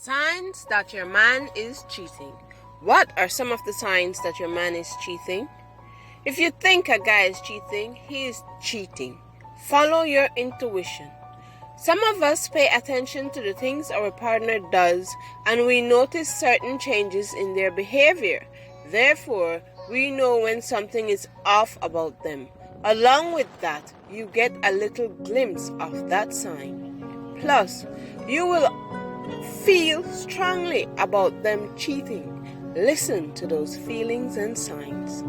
Signs that your man is cheating. What are some of the signs that your man is cheating? If you think a guy is cheating, he is cheating. Follow your intuition. Some of us pay attention to the things our partner does and we notice certain changes in their behavior. Therefore, we know when something is off about them. Along with that, you get a little glimpse of that sign. Plus, you will feel strongly about them cheating. Listen to those feelings and signs.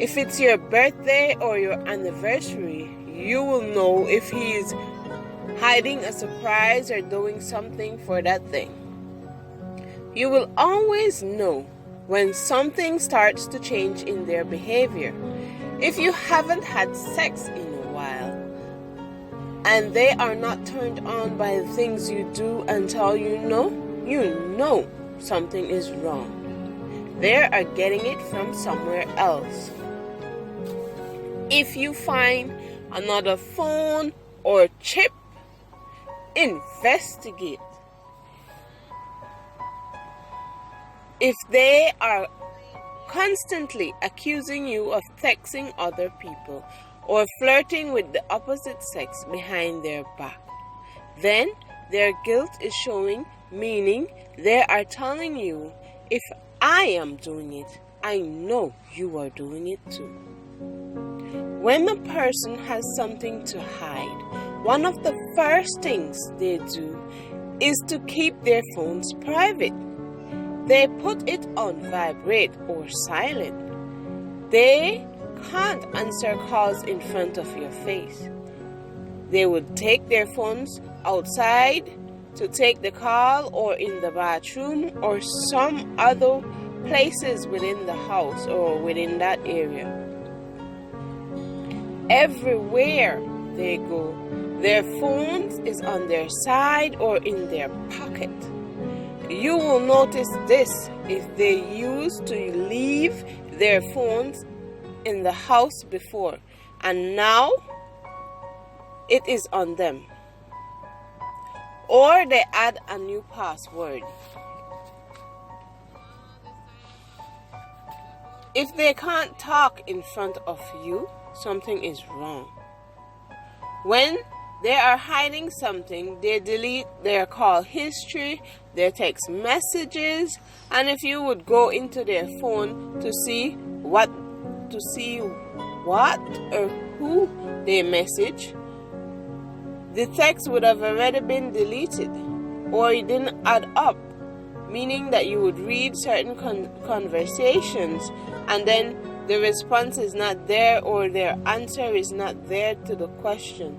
If it's your birthday or your anniversary, you will know if he is hiding a surprise or doing something for that thing. You will always know when something starts to change in their behavior. If you haven't had sex in a while and they are not turned on by the things you do until you know something is wrong. They are getting it from somewhere else. If you find another phone or chip, investigate. If they are constantly accusing you of texting other people or flirting with the opposite sex behind their back, then their guilt is showing, meaning they are telling you, if I am doing it, I know you are doing it too. When a person has something to hide, one of the first things they do is to keep their phones private. They put it on vibrate or silent. They can't answer calls in front of your face. They would take their phones outside to take the call or in the bathroom or some other places within the house or within that area. Everywhere they go, their phones is on their side or in their pocket. You will notice this if they used to leave their phones in the house before and now it is on them. Or they add a new password. If they can't talk in front of you, something is wrong. When they are hiding something, they delete their call history, their text messages, and if you would go into their phone to see what or who they message, the text would have already been deleted or it didn't add up, meaning that you would read certain conversations and then the response is not there or their answer is not there to the question.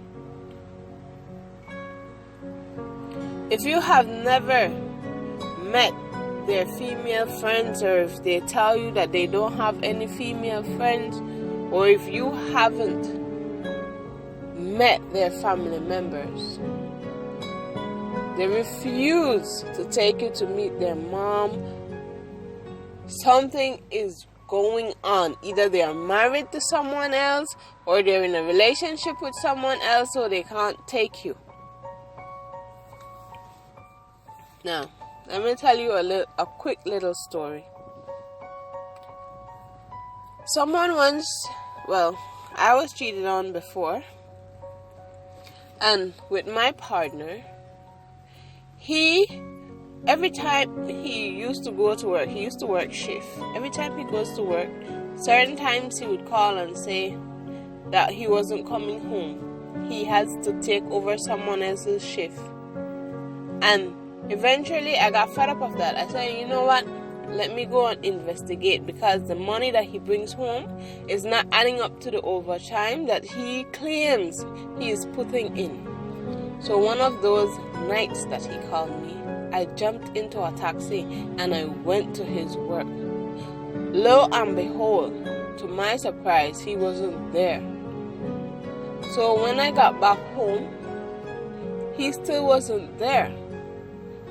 If you have never met their female friends, or if they tell you that they don't have any female friends, or if you haven't met their family members, they refuse to take you to meet their mom, something is going on. Either they are married to someone else or they're in a relationship with someone else, so they can't take you. Now, let me tell you a quick little story. I was cheated on before, and with my partner, every time he used to go to work, he used to work shift. Every time he goes to work, certain times he would call and say that he wasn't coming home. He has to take over someone else's shift. And eventually I got fed up of that. I said, you know what? Let me go and investigate, because the money that he brings home is not adding up to the overtime that he claims he is putting in. So one of those nights that he called me, I jumped into a taxi and I went to his work. Lo and behold, to my surprise, he wasn't there. So when I got back home, he still wasn't there.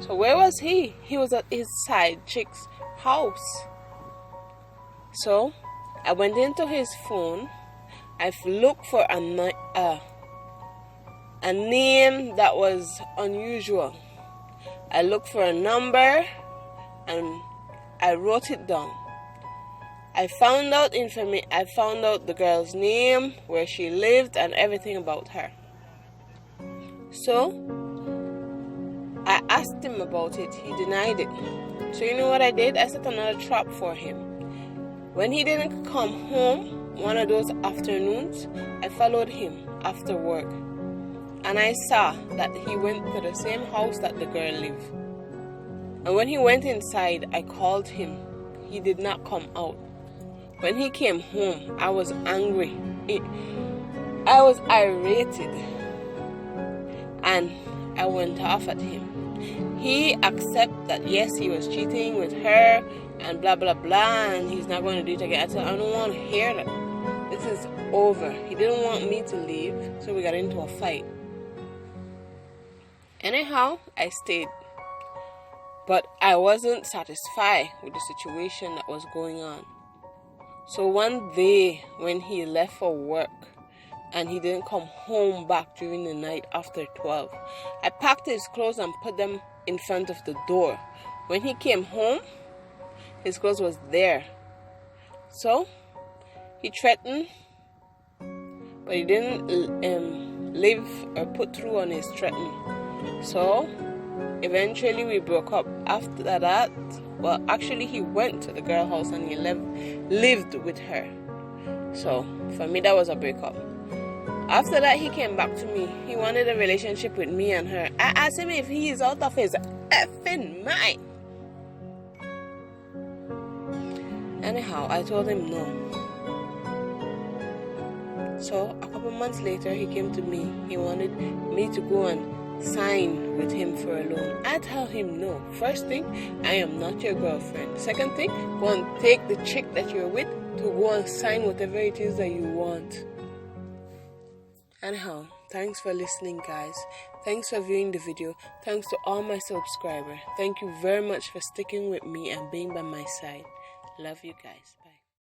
So where was he? He was at his side chick's house. So I went into his phone. I looked for a name that was unusual. I looked for a number and I wrote it down. I found out the girl's name, where she lived, and everything about her. So I asked him about it. He denied it. So you know what I did? I set another trap for him. When he didn't come home one of those afternoons, I followed him after work. And I saw that he went to the same house that the girl lived. And when he went inside, I called him. He did not come out. When he came home, I was angry. I was irritated. And I went off at him. He accepted that yes, he was cheating with her and blah blah blah, and he's not going to do it again. I said, I don't want to hear that. This is over. He didn't want me to leave, so we got into a fight. Anyhow, I stayed. But I wasn't satisfied with the situation that was going on. So one day when he left for work and he didn't come home back during the night after 12, I packed his clothes and put them in front of the door. When he came home, his clothes was there. So he threatened, but he didn't live or put through on his threatening. So eventually we broke up. After that, well, actually he went to the girl house and he lived with her. So for me, that was a breakup. After that, he came back to me. He wanted a relationship with me and her. I asked him if he is out of his effing mind. Anyhow, I told him no. So a couple months later, he came to me. He wanted me to go and sign with him for a loan. I tell him no. First thing, I am not your girlfriend. Second thing, go and take the chick that you're with to go and sign whatever it is that you want. Anyhow, thanks for listening, guys. Thanks for viewing the video. Thanks to all my subscribers. Thank you very much for sticking with me and being by my side. Love you guys.